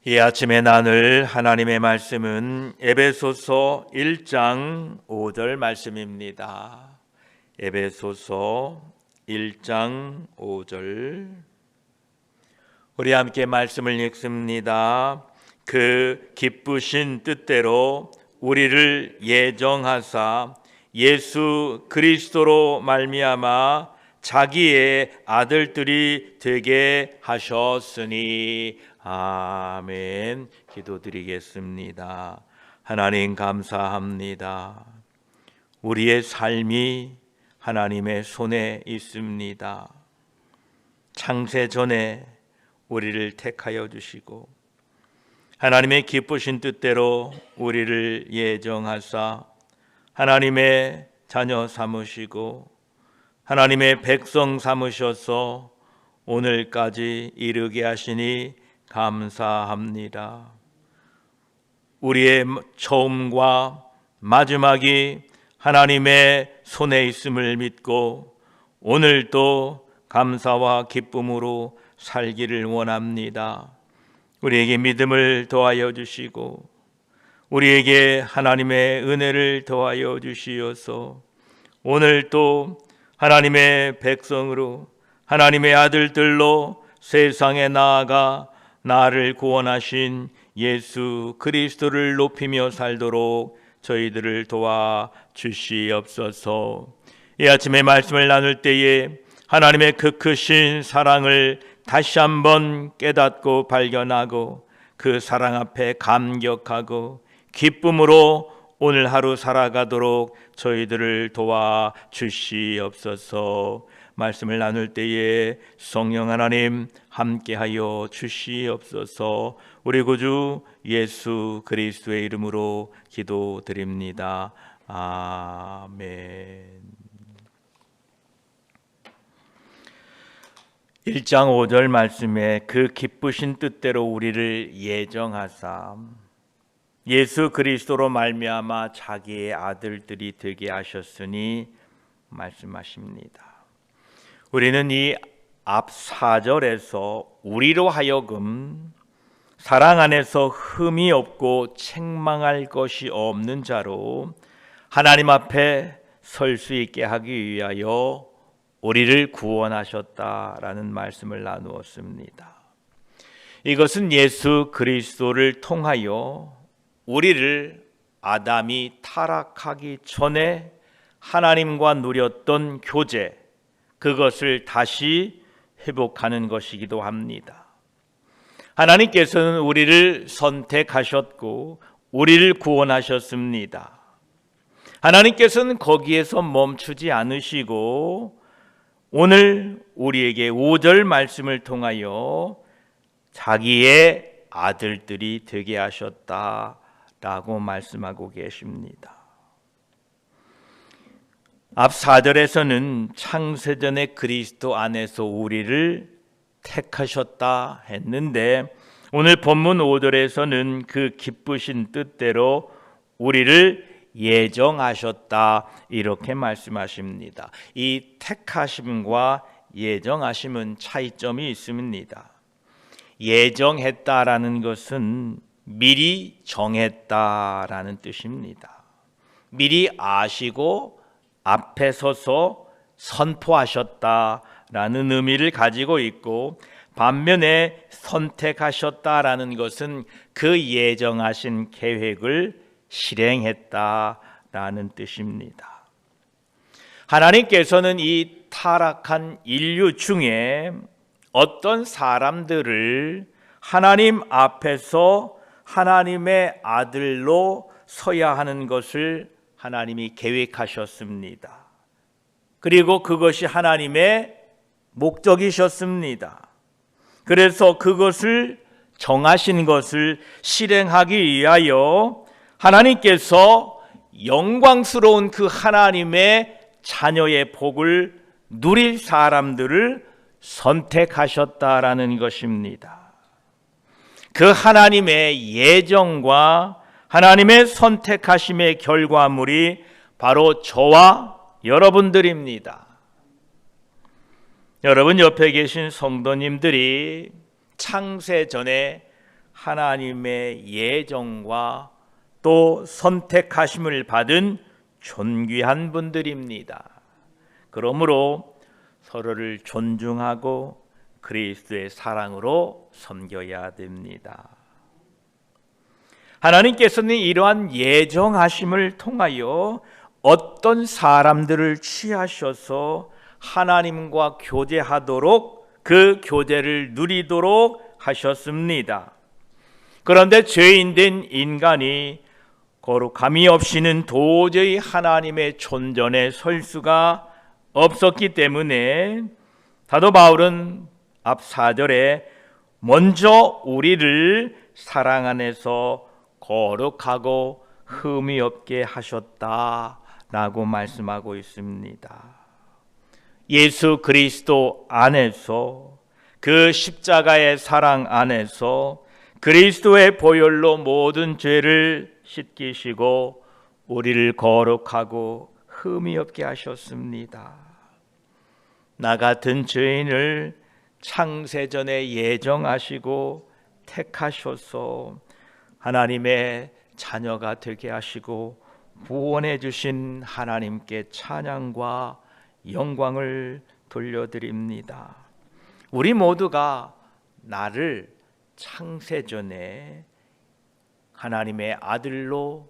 이 아침에 나눌 하나님의 말씀은 에베소서 1장 5절 말씀입니다. 에베소서 1장 5절. 우리 함께 말씀을 읽습니다. 그 기쁘신 뜻대로 우리를 예정하사 예수 그리스도로 말미암아 자기의 아들들이 되게 하셨으니 아멘. 기도드리겠습니다. 하나님 감사합니다. 우리의 삶이 하나님의 손에 있습니다. 창세 전에 우리를 택하여 주시고 하나님의 기쁘신 뜻대로 우리를 예정하사 하나님의 자녀 삼으시고 하나님의 백성 삼으셔서 오늘까지 이르게 하시니 감사합니다. 우리의 처음과 마지막이 하나님의 손에 있음을 믿고 오늘도 감사와 기쁨으로 살기를 원합니다. 우리에게 믿음을 더하여 주시고 우리에게 하나님의 은혜를 더하여 주시어서 오늘도 하나님의 백성으로 하나님의 아들들로 세상에 나아가 나를 구원하신 예수 그리스도를 높이며 살도록 저희들을 도와 주시옵소서. 이 아침에 말씀을 나눌 때에 하나님의 그 크신 사랑을 다시 한번 깨닫고 발견하고 그 사랑 앞에 감격하고 기쁨으로 오늘 하루 살아가도록 저희들을 도와 주시옵소서. 말씀을 나눌 때에 성령 하나님 함께하여 주시옵소서. 우리 구주 예수 그리스도의 이름으로 기도드립니다. 아멘. 1장 5절 말씀에 그 기쁘신 뜻대로 우리를 예정하사 예수 그리스도로 말미암아 자기의 아들들이 되게 하셨으니 말씀하십니다. 우리는 이 앞 4절에서 우리로 하여금 사랑 안에서 흠이 없고 책망할 것이 없는 자로 하나님 앞에 설 수 있게 하기 위하여 우리를 구원하셨다라는 말씀을 나누었습니다. 이것은 예수 그리스도를 통하여 우리를 아담이 타락하기 전에 하나님과 누렸던 교제, 그것을 다시 회복하는 것이기도 합니다. 하나님께서는 우리를 선택하셨고 우리를 구원하셨습니다. 하나님께서는 거기에서 멈추지 않으시고 오늘 우리에게 5절 말씀을 통하여 자기의 아들들이 되게 하셨다라고 말씀하고 계십니다. 앞 4절에서는 창세전의 그리스도 안에서 우리를 택하셨다 했는데 오늘 본문 5절에서는 그 기쁘신 뜻대로 우리를 예정하셨다 이렇게 말씀하십니다. 이 택하심과 예정하심은 차이점이 있습니다. 예정했다라는 것은 미리 정했다라는 뜻입니다. 미리 아시고 앞에 서서 선포하셨다라는 의미를 가지고 있고 반면에 선택하셨다라는 것은 그 예정하신 계획을 실행했다라는 뜻입니다. 하나님께서는 이 타락한 인류 중에 어떤 사람들을 하나님 앞에서 하나님의 아들로 서야 하는 것을 하나님이 계획하셨습니다. 그리고 그것이 하나님의 목적이셨습니다. 그래서 그것을 정하신 것을 실행하기 위하여 하나님께서 영광스러운 그 하나님의 자녀의 복을 누릴 사람들을 선택하셨다라는 것입니다. 그 하나님의 예정과 하나님의 선택하심의 결과물이 바로 저와 여러분들입니다. 여러분 옆에 계신 성도님들이 창세 전에 하나님의 예정과 또 선택하심을 받은 존귀한 분들입니다. 그러므로 서로를 존중하고 그리스도의 사랑으로 섬겨야 됩니다. 하나님께서는 이러한 예정하심을 통하여 어떤 사람들을 취하셔서 하나님과 교제하도록 그 교제를 누리도록 하셨습니다. 그런데 죄인된 인간이 거룩함이 없이는 도저히 하나님의 존전에 설 수가 없었기 때문에 사도 바울은 앞 4절에 먼저 우리를 사랑 안에서 거룩하고 흠이 없게 하셨다라고 말씀하고 있습니다. 예수 그리스도 안에서 그 십자가의 사랑 안에서 그리스도의 보혈로 모든 죄를 씻기시고 우리를 거룩하고 흠이 없게 하셨습니다. 나 같은 죄인을 창세전에 예정하시고 택하셔서 하나님의 자녀가 되게 하시고 구원해 주신 하나님께 찬양과 영광을 돌려드립니다. 우리 모두가 나를 창세전에 하나님의 아들로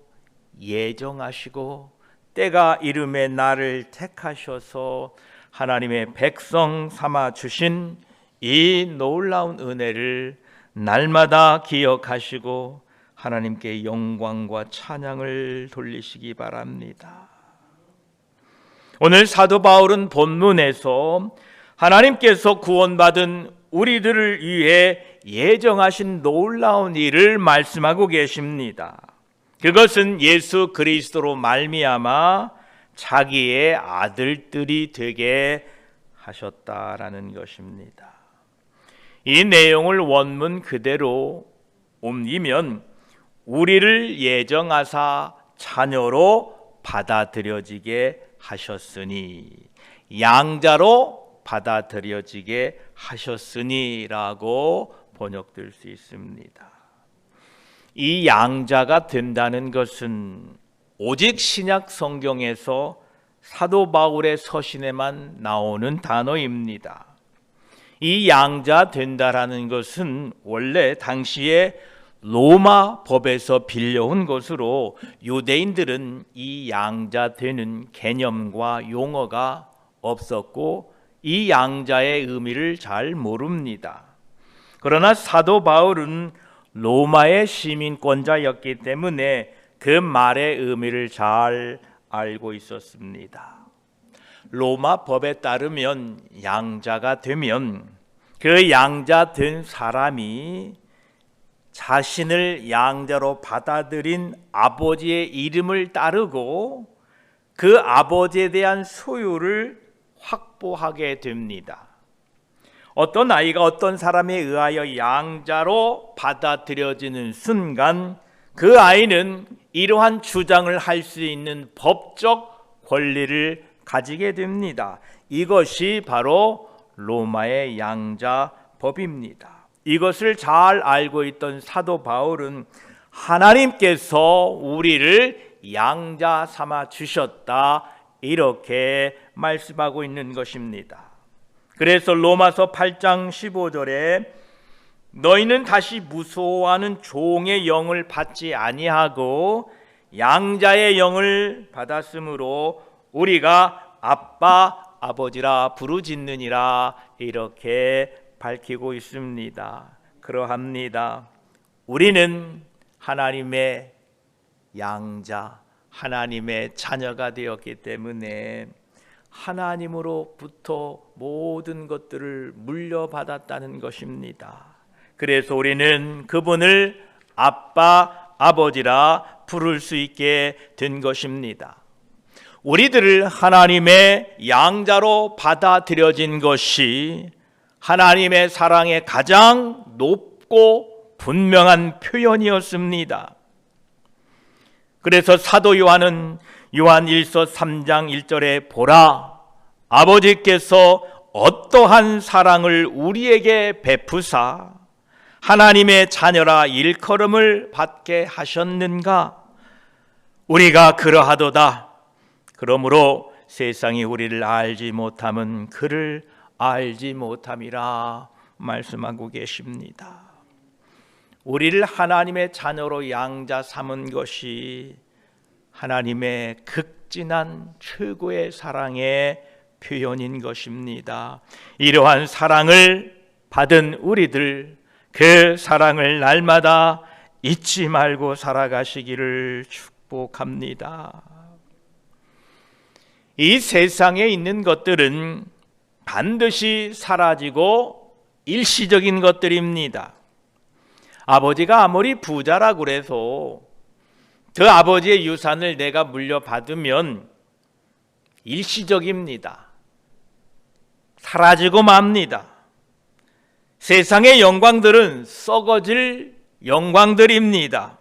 예정하시고 때가 이름에 나를 택하셔서 하나님의 백성 삼아 주신 이 놀라운 은혜를 날마다 기억하시고 하나님께 영광과 찬양을 돌리시기 바랍니다. 오늘 사도 바울은 본문에서 하나님께서 구원받은 우리들을 위해 예정하신 놀라운 일을 말씀하고 계십니다. 그것은 예수 그리스도로 말미암아 자기의 아들들이 되게 하셨다라는 것입니다. 이 내용을 원문 그대로 옮기면 우리를 예정하사 자녀로 받아들여지게 하셨으니, 양자로 받아들여지게 하셨으니라고 번역될 수 있습니다. 이 양자가 된다는 것은 오직 신약 성경에서 사도 바울의 서신에만 나오는 단어입니다. 이 양자 된다라는 것은 원래 당시에 로마 법에서 빌려온 것으로 유대인들은 이 양자 되는 개념과 용어가 없었고 이 양자의 의미를 잘 모릅니다. 그러나 사도 바울은 로마의 시민권자였기 때문에 그 말의 의미를 잘 알고 있었습니다. 로마 법에 따르면 양자가 되면 그 양자 된 사람이 자신을 양자로 받아들인 아버지의 이름을 따르고 그 아버지에 대한 소유를 확보하게 됩니다. 어떤 아이가 어떤 사람에 의하여 양자로 받아들여지는 순간 그 아이는 이러한 주장을 할 수 있는 법적 권리를 가지게 됩니다. 이것이 바로 로마의 양자법입니다. 이것을 잘 알고 있던 사도 바울은 하나님께서 우리를 양자 삼아 주셨다 이렇게 말씀하고 있는 것입니다. 그래서 로마서 8장 15절에 너희는 다시 무소하는 종의 영을 받지 아니하고 양자의 영을 받았으므로 우리가 아빠 아버지라 부르짖느니라 이렇게 밝히고 있습니다. 그러합니다. 우리는 하나님의 양자, 하나님의 자녀가 되었기 때문에 하나님으로부터 모든 것들을 물려받았다는 것입니다. 그래서 우리는 그분을 아빠, 아버지라 부를 수 있게 된 것입니다. 우리들을 하나님의 양자로 받아들여진 것이 하나님의 사랑의 가장 높고 분명한 표현이었습니다. 그래서 사도 요한은 요한 1서 3장 1절에 보라, 아버지께서 어떠한 사랑을 우리에게 베푸사 하나님의 자녀라 일컬음을 받게 하셨는가? 우리가 그러하도다. 그러므로 세상이 우리를 알지 못함은 그를 알지 못함이라 말씀하고 계십니다. 우리를 하나님의 자녀로 양자 삼은 것이 하나님의 극진한 최고의 사랑의 표현인 것입니다. 이러한 사랑을 받은 우리들, 그 사랑을 날마다 잊지 말고 살아가시기를 축복합니다. 이 세상에 있는 것들은 반드시 사라지고 일시적인 것들입니다. 아버지가 아무리 부자라고 그래서 그 아버지의 유산을 내가 물려받으면 일시적입니다. 사라지고 맙니다. 세상의 영광들은 썩어질 영광들입니다.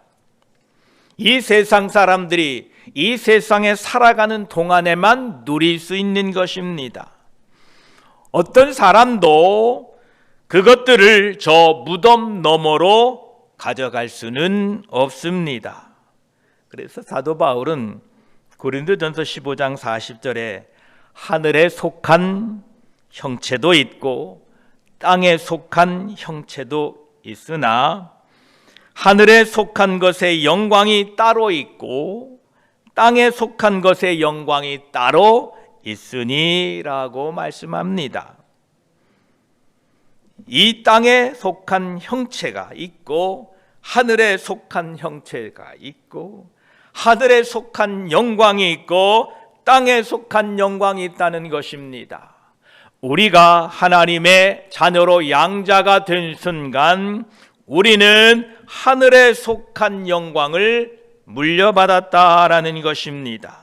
이 세상 사람들이 이 세상에 살아가는 동안에만 누릴 수 있는 것입니다. 어떤 사람도 그것들을 저 무덤 너머로 가져갈 수는 없습니다. 그래서 사도 바울은 고린도전서 15장 40절에 하늘에 속한 형체도 있고 땅에 속한 형체도 있으나 하늘에 속한 것의 영광이 따로 있고 땅에 속한 것의 영광이 따로 있으니라고 말씀합니다. 이 땅에 속한 형체가 있고 하늘에 속한 형체가 있고 하늘에 속한 영광이 있고 땅에 속한 영광이 있다는 것입니다. 우리가 하나님의 자녀로 양자가 된 순간 우리는 하늘에 속한 영광을 물려받았다라는 것입니다.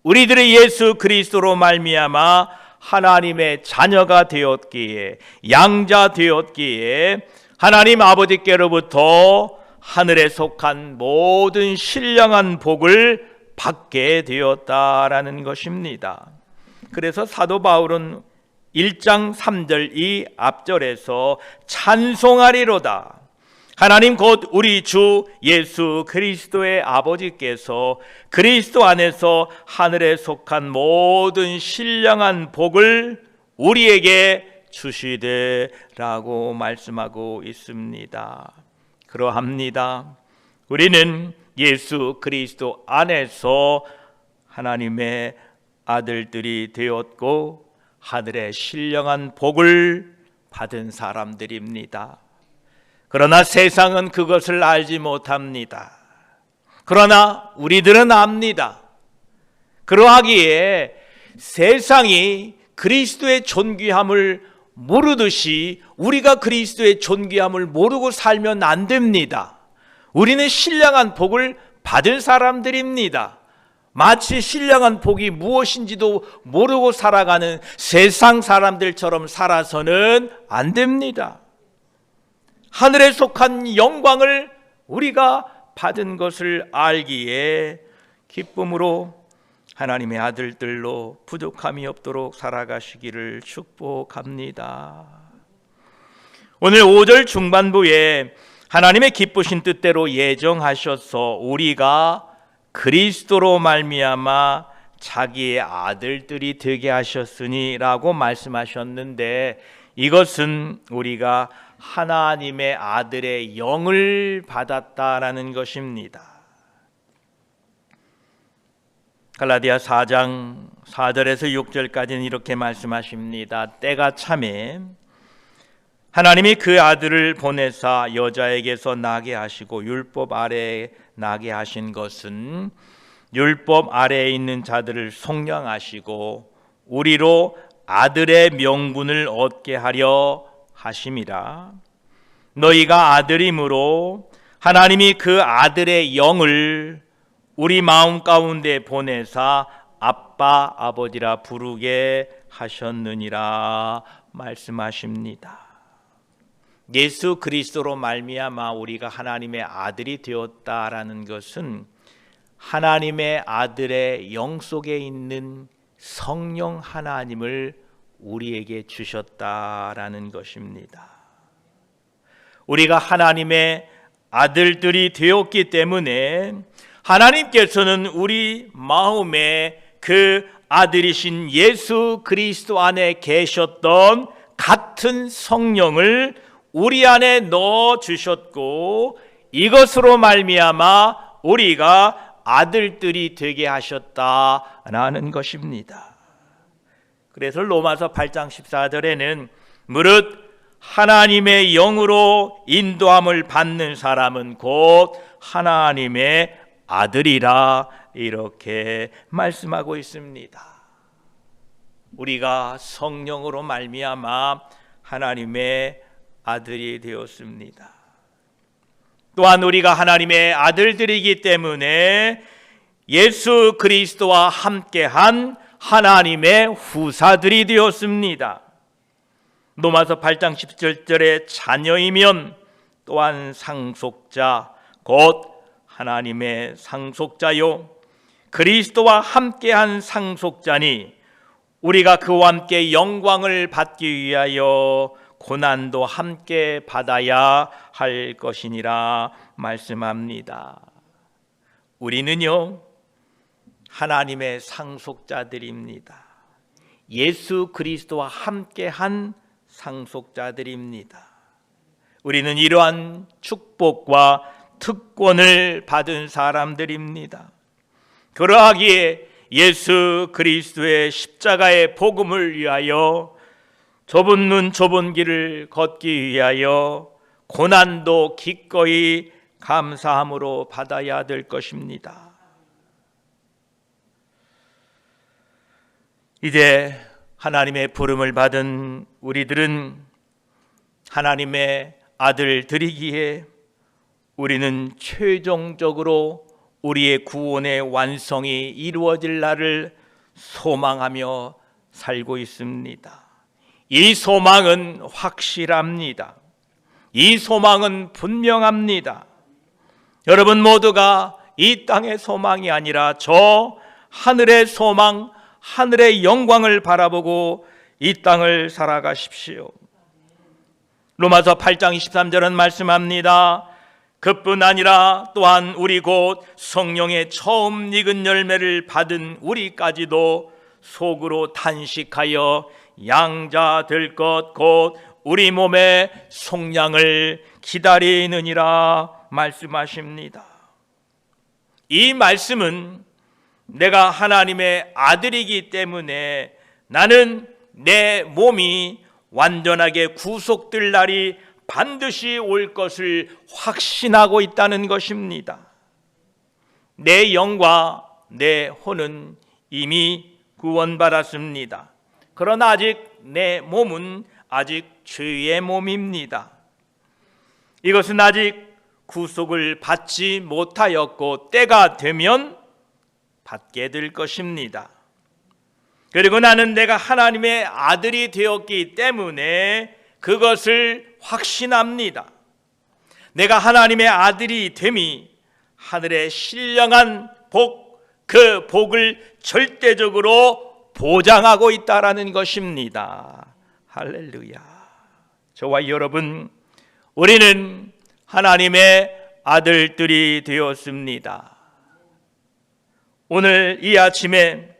우리들의 예수 그리스도로 말미암아 하나님의 자녀가 되었기에, 양자 되었기에 하나님 아버지께로부터 하늘에 속한 모든 신령한 복을 받게 되었다라는 것입니다. 그래서 사도 바울은 1장 3절 이 앞절에서 찬송하리로다. 하나님 곧 우리 주 예수 그리스도의 아버지께서 그리스도 안에서 하늘에 속한 모든 신령한 복을 우리에게 주시되라고 말씀하고 있습니다. 그러합니다. 우리는 예수 그리스도 안에서 하나님의 아들들이 되었고 하늘의 신령한 복을 받은 사람들입니다. 그러나 세상은 그것을 알지 못합니다. 그러나 우리들은 압니다. 그러하기에 세상이 그리스도의 존귀함을 모르듯이 우리가 그리스도의 존귀함을 모르고 살면 안 됩니다. 우리는 신령한 복을 받은 사람들입니다. 마치 신령한 복이 무엇인지도 모르고 살아가는 세상 사람들처럼 살아서는 안 됩니다. 하늘에 속한 영광을 우리가 받은 것을 알기에 기쁨으로 하나님의 아들들로 부족함이 없도록 살아가시기를 축복합니다. 오늘 5절 중반부에 하나님의 기쁘신 뜻대로 예정하셔서 우리가 그리스도로 말미암아 자기의 아들들이 되게 하셨으니라고 말씀하셨는데, 이것은 우리가 하나님의 아들의 영을 받았다라는 것입니다. 갈라디아 4장 4절에서 6절까지는 이렇게 말씀하십니다. 때가 참에 하나님이 그 아들을 보내사 여자에게서 나게 하시고 율법 아래에 나게 하신 것은 율법 아래에 있는 자들을 속량하시고 우리로 아들의 명분을 얻게 하려 하심이라. 너희가 아들이므로 하나님이 그 아들의 영을 우리 마음 가운데 보내사 아빠 아버지라 부르게 하셨느니라 말씀하십니다. 예수 그리스도로 말미암아 우리가 하나님의 아들이 되었다라는 것은 하나님의 아들의 영 속에 있는 성령 하나님을 우리에게 주셨다라는 것입니다. 우리가 하나님의 아들들이 되었기 때문에 하나님께서는 우리 마음에 그 아들이신 예수 그리스도 안에 계셨던 같은 성령을 우리 안에 넣어 주셨고, 이것으로 말미암아 우리가 아들들이 되게 하셨다라는 것입니다. 그래서 로마서 8장 14절에는 무릇 하나님의 영으로 인도함을 받는 사람은 곧 하나님의 아들이라 이렇게 말씀하고 있습니다. 우리가 성령으로 말미암아 하나님의 아들이 되었습니다. 또한 우리가 하나님의 아들들이기 때문에 예수 그리스도와 함께한 하나님의 후사들이 되었습니다. 로마서 8장 17절에 자녀이면 또한 상속자 곧 하나님의 상속자요 그리스도와 함께한 상속자니 우리가 그와 함께 영광을 받기 위하여 고난도 함께 받아야 할 것이니라 말씀합니다. 우리는요 하나님의 상속자들입니다. 예수 그리스도와 함께한 상속자들입니다. 우리는 이러한 축복과 특권을 받은 사람들입니다. 그러하기에 예수 그리스도의 십자가의 복음을 위하여 좁은 문 좁은 길을 걷기 위하여 고난도 기꺼이 감사함으로 받아야 될 것입니다. 이제 하나님의 부름을 받은 우리들은 하나님의 아들들이기에 우리는 최종적으로 우리의 구원의 완성이 이루어질 날을 소망하며 살고 있습니다. 이 소망은 확실합니다. 이 소망은 분명합니다. 여러분 모두가 이 땅의 소망이 아니라 저 하늘의 소망, 하늘의 영광을 바라보고 이 땅을 살아가십시오. 로마서 8장 23절은 말씀합니다. 그뿐 아니라 또한 우리 곧 성령의 처음 익은 열매를 받은 우리까지도 속으로 탄식하여 양자 될 것 곧 우리 몸의 속량을 기다리느니라 말씀하십니다. 이 말씀은 내가 하나님의 아들이기 때문에 나는 내 몸이 완전하게 구속될 날이 반드시 올 것을 확신하고 있다는 것입니다. 내 영과 내 혼은 이미 구원받았습니다. 그러나 아직 내 몸은 아직 죄의 몸입니다. 이것은 아직 구속을 받지 못하였고 때가 되면 받게 될 것입니다. 그리고 나는 내가 하나님의 아들이 되었기 때문에 그것을 확신합니다. 내가 하나님의 아들이 됨이 하늘의 신령한 복, 그 복을 절대적으로 보장하고 있다라는 것입니다. 할렐루야. 저와 여러분, 우리는 하나님의 아들들이 되었습니다. 오늘 이 아침에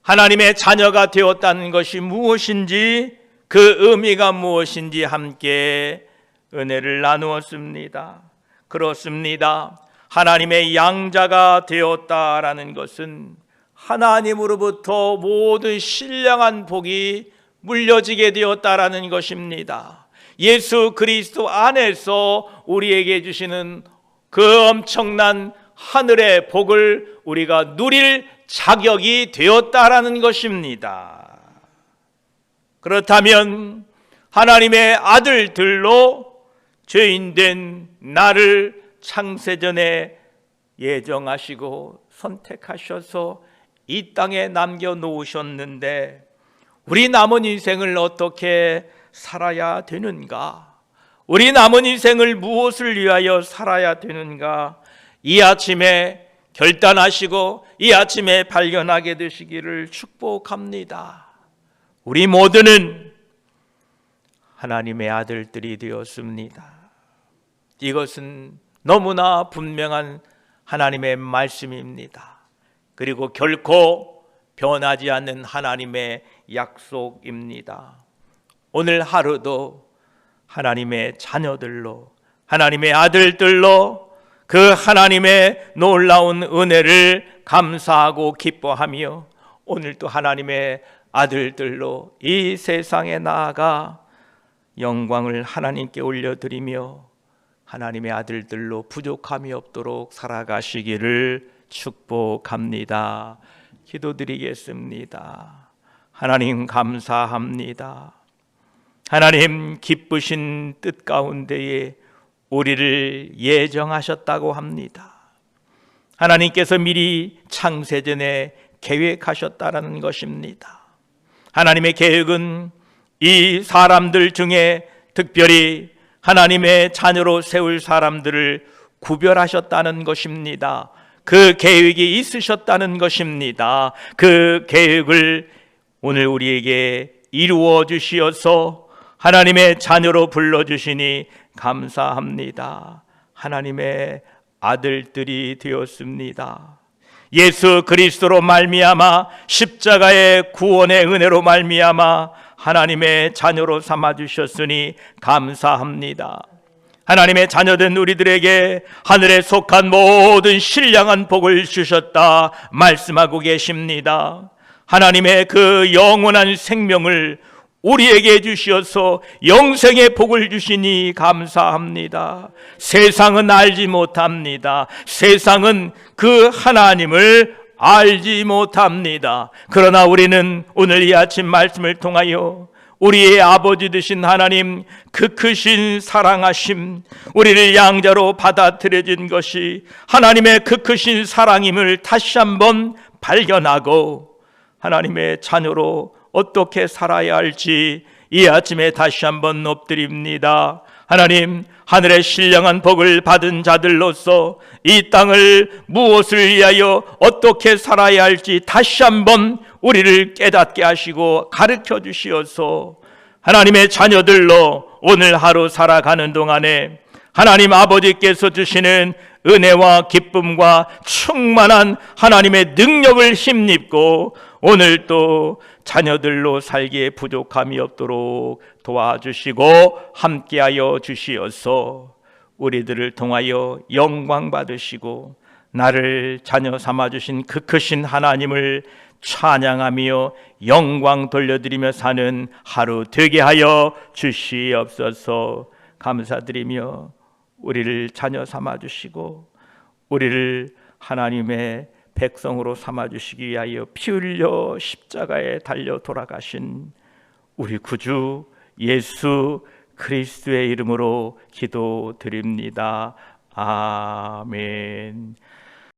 하나님의 자녀가 되었다는 것이 무엇인지, 그 의미가 무엇인지 함께 은혜를 나누었습니다. 그렇습니다. 하나님의 양자가 되었다라는 것은 하나님으로부터 모든 신령한 복이 물려지게 되었다라는 것입니다. 예수 그리스도 안에서 우리에게 주시는 그 엄청난 하늘의 복을 우리가 누릴 자격이 되었다라는 것입니다. 그렇다면 하나님의 아들들로 죄인된 나를 창세전에 예정하시고 선택하셔서 이 땅에 남겨놓으셨는데 우리 남은 인생을 어떻게 살아야 되는가? 우리 남은 인생을 무엇을 위하여 살아야 되는가? 이 아침에 결단하시고 이 아침에 발견하게 되시기를 축복합니다. 우리 모두는 하나님의 아들들이 되었습니다. 이것은 너무나 분명한 하나님의 말씀입니다. 그리고 결코 변하지 않는 하나님의 약속입니다. 오늘 하루도 하나님의 자녀들로, 하나님의 아들들로 그 하나님의 놀라운 은혜를 감사하고 기뻐하며 오늘도 하나님의 아들들로 이 세상에 나아가 영광을 하나님께 올려드리며 하나님의 아들들로 부족함이 없도록 살아가시기를 축복합니다. 기도드리겠습니다. 하나님 감사합니다. 하나님 기쁘신 뜻 가운데에 우리를 예정하셨다고 합니다. 하나님께서 미리 창세전에 계획하셨다는 것입니다. 하나님의 계획은 이 사람들 중에 특별히 하나님의 자녀로 세울 사람들을 구별하셨다는 것입니다. 그 계획이 있으셨다는 것입니다. 그 계획을 오늘 우리에게 이루어 주시어서 하나님의 자녀로 불러주시니 감사합니다. 하나님의 아들들이 되었습니다. 예수 그리스도로 말미암아 십자가의 구원의 은혜로 말미암아 하나님의 자녀로 삼아주셨으니 감사합니다. 하나님의 자녀된 우리들에게 하늘에 속한 모든 신령한 복을 주셨다 말씀하고 계십니다. 하나님의 그 영원한 생명을 우리에게 주시어서 영생의 복을 주시니 감사합니다. 세상은 알지 못합니다. 세상은 그 하나님을 알지 못합니다. 그러나 우리는 오늘 이 아침 말씀을 통하여 우리의 아버지 되신 하나님 그 크신 사랑하심, 우리를 양자로 받아들여진 것이 하나님의 그 크신 사랑임을 다시 한번 발견하고 하나님의 자녀로 어떻게 살아야 할지 이 아침에 다시 한번 엎드립니다. 하나님, 하늘의 신령한 복을 받은 자들로서 이 땅을 무엇을 위하여 어떻게 살아야 할지 다시 한번 우리를 깨닫게 하시고 가르쳐 주시어서 하나님의 자녀들로 오늘 하루 살아가는 동안에 하나님 아버지께서 주시는 은혜와 기쁨과 충만한 하나님의 능력을 힘입고 오늘 또 자녀들로 살기에 부족함이 없도록 도와주시고 함께하여 주시어서 우리들을 통하여 영광 받으시고 나를 자녀 삼아주신 그 크신 하나님을 찬양하며 영광 돌려드리며 사는 하루 되게 하여 주시옵소서. 감사드리며 우리를 자녀 삼아주시고 우리를 하나님의 백성으로 삼아주시기 위하여 피 흘려 십자가에 달려 돌아가신 우리 구주 예수 그리스도의 이름으로 기도드립니다. 아멘.